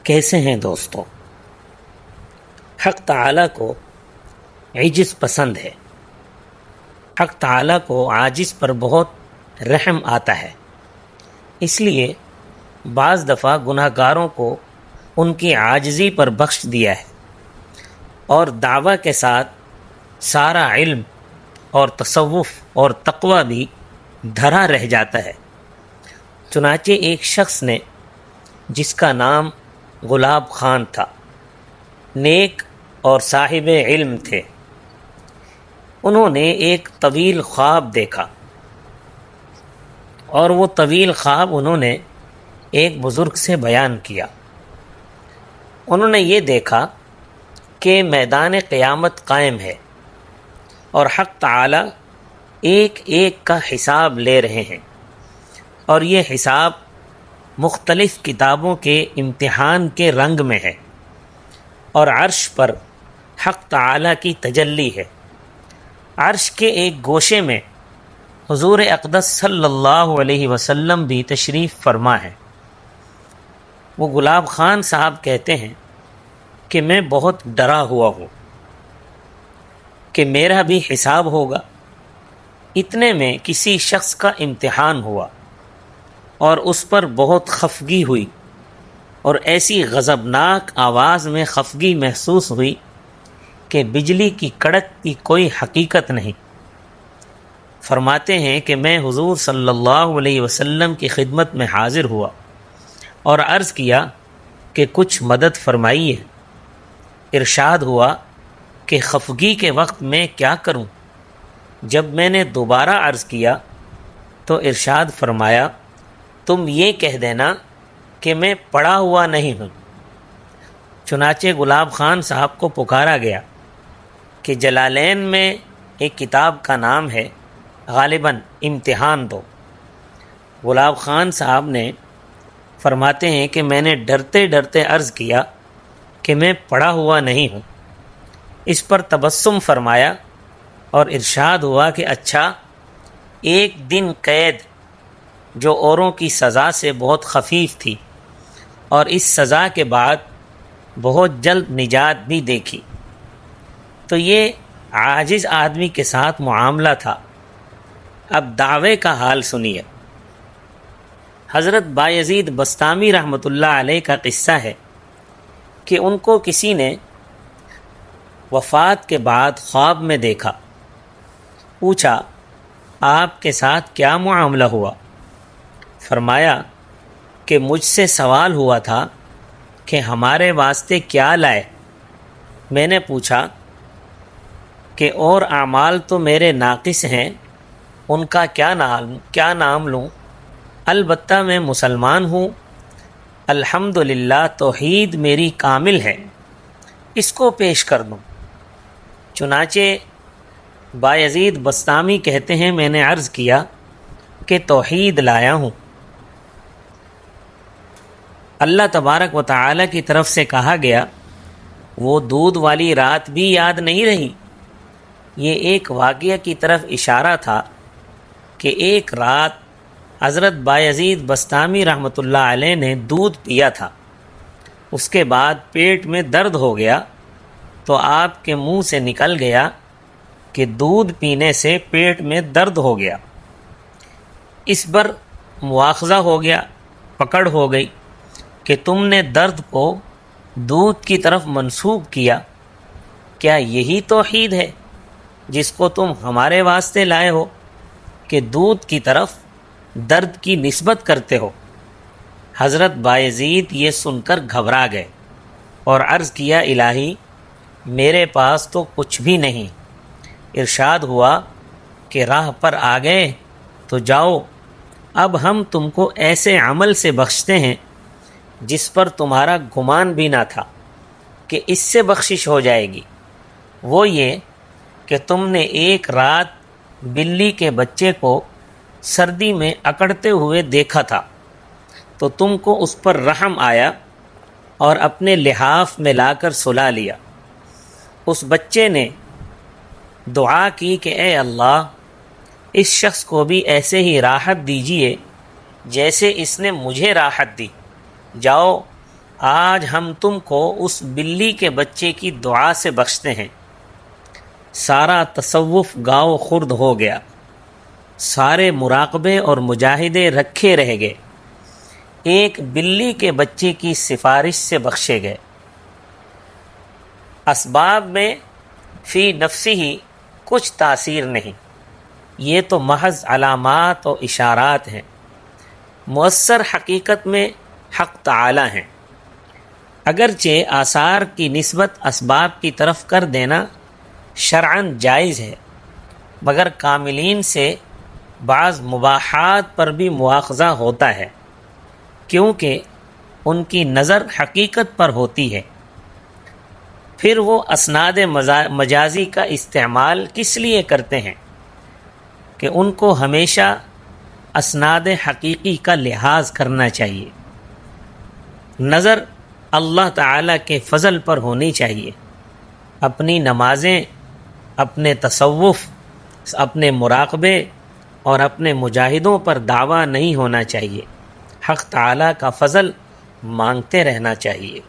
کیسے ہیں دوستو؟ حق تعالیٰ کو عجز پسند ہے۔ حق تعالیٰ کو عاجز پر بہت رحم آتا ہے، اس لیے بعض دفعہ گناہ گاروں کو ان کی عاجزی پر بخش دیا ہے اور دعویٰ کے ساتھ سارا علم اور تصوف اور تقوی بھی دھرا رہ جاتا ہے۔ چنانچہ ایک شخص نے، جس کا نام گلاب خان تھا، نیک اور صاحب علم تھے، انہوں نے ایک طویل خواب دیکھا، اور وہ طویل خواب انہوں نے ایک بزرگ سے بیان کیا۔ انہوں نے یہ دیکھا کہ میدان قیامت قائم ہے اور حق تعالی ایک ایک کا حساب لے رہے ہیں، اور یہ حساب مختلف کتابوں کے امتحان کے رنگ میں ہے، اور عرش پر حق تعالی کی تجلی ہے۔ عرش کے ایک گوشے میں حضور اقدس صلی اللہ علیہ وسلم بھی تشریف فرما ہے۔ وہ گلاب خان صاحب کہتے ہیں کہ میں بہت ڈرا ہوا ہوں کہ میرا بھی حساب ہوگا۔ اتنے میں کسی شخص کا امتحان ہوا اور اس پر بہت خفگی ہوئی، اور ایسی غضبناک آواز میں خفگی محسوس ہوئی کہ بجلی کی کڑک کی کوئی حقیقت نہیں۔ فرماتے ہیں کہ میں حضور صلی اللہ علیہ وسلم کی خدمت میں حاضر ہوا اور عرض کیا کہ کچھ مدد فرمائیے۔ ارشاد ہوا کہ خفگی کے وقت میں کیا کروں؟ جب میں نے دوبارہ عرض کیا تو ارشاد فرمایا، تم یہ کہہ دینا کہ میں پڑھا ہوا نہیں ہوں۔ چنانچہ گلاب خان صاحب کو پکارا گیا کہ جلالین میں ایک کتاب کا نام ہے، غالباً امتحان دو۔ گلاب خان صاحب نے فرماتے ہیں کہ میں نے ڈرتے ڈرتے عرض کیا کہ میں پڑھا ہوا نہیں ہوں۔ اس پر تبسم فرمایا اور ارشاد ہوا کہ اچھا، ایک دن قید جو اوروں کی سزا سے بہت خفیف تھی، اور اس سزا کے بعد بہت جلد نجات بھی دیکھی۔ تو یہ عاجز آدمی کے ساتھ معاملہ تھا۔ اب دعوے کا حال سنیے۔ حضرت بایزید بسطامی رحمۃ اللہ علیہ کا قصہ ہے کہ ان کو کسی نے وفات کے بعد خواب میں دیکھا۔ پوچھا، آپ کے ساتھ کیا معاملہ ہوا؟ فرمایا کہ مجھ سے سوال ہوا تھا کہ ہمارے واسطے کیا لائے۔ میں نے پوچھا کہ اور اعمال تو میرے ناقص ہیں، ان کا کیا نام لوں؟ البتہ میں مسلمان ہوں، الحمدللہ توحید میری کامل ہے، اس کو پیش کر دوں۔ چنانچہ بایزید بسطامی کہتے ہیں میں نے عرض کیا کہ توحید لایا ہوں۔ اللہ تبارک و تعالی کی طرف سے کہا گیا، وہ دودھ والی رات بھی یاد نہیں رہی۔ یہ ایک واقعہ کی طرف اشارہ تھا کہ ایک رات حضرت بایزید بسطامی رحمۃ اللہ علیہ نے دودھ پیا تھا، اس کے بعد پیٹ میں درد ہو گیا تو آپ کے منہ سے نکل گیا کہ دودھ پینے سے پیٹ میں درد ہو گیا۔ اس پر مواخذہ ہو گیا، پکڑ ہو گئی کہ تم نے درد کو دودھ کی طرف منسوب کیا۔ کیا یہی توحید ہے جس کو تم ہمارے واسطے لائے ہو کہ دودھ کی طرف درد کی نسبت کرتے ہو؟ حضرت بایزید یہ سن کر گھبرا گئے اور عرض کیا، الہی میرے پاس تو کچھ بھی نہیں۔ ارشاد ہوا کہ راہ پر آ گئے تو جاؤ، اب ہم تم کو ایسے عمل سے بخشتے ہیں جس پر تمہارا گمان بھی نہ تھا کہ اس سے بخشش ہو جائے گی۔ وہ یہ کہ تم نے ایک رات بلی کے بچے کو سردی میں اکڑتے ہوئے دیکھا تھا، تو تم کو اس پر رحم آیا اور اپنے لحاف میں لا کر سلا لیا۔ اس بچے نے دعا کی کہ اے اللہ، اس شخص کو بھی ایسے ہی راحت دیجیے جیسے اس نے مجھے راحت دی۔ جاؤ آج ہم تم کو اس بلی کے بچے کی دعا سے بخشتے ہیں۔ سارا تصوف گاؤ خرد ہو گیا، سارے مراقبے اور مجاہدے رکھے رہ گئے، ایک بلی کے بچے کی سفارش سے بخشے گئے۔ اسباب میں فی نفسی ہی کچھ تاثیر نہیں، یہ تو محض علامات و اشارات ہیں، مؤثر حقیقت میں حق تعالی ہیں۔ اگرچہ آثار کی نسبت اسباب کی طرف کر دینا شرعاً جائز ہے، مگر کاملین سے بعض مباحات پر بھی مواخذہ ہوتا ہے، کیونکہ ان کی نظر حقیقت پر ہوتی ہے۔ پھر وہ اسناد مجازی کا استعمال کس لیے کرتے ہیں کہ ان کو ہمیشہ اسناد حقیقی کا لحاظ کرنا چاہیے۔ نظر اللہ تعالیٰ کے فضل پر ہونی چاہیے، اپنی نمازیں، اپنے تصوف، اپنے مراقبے اور اپنے مجاہدوں پر دعویٰ نہیں ہونا چاہیے، حق تعالیٰ کا فضل مانگتے رہنا چاہیے۔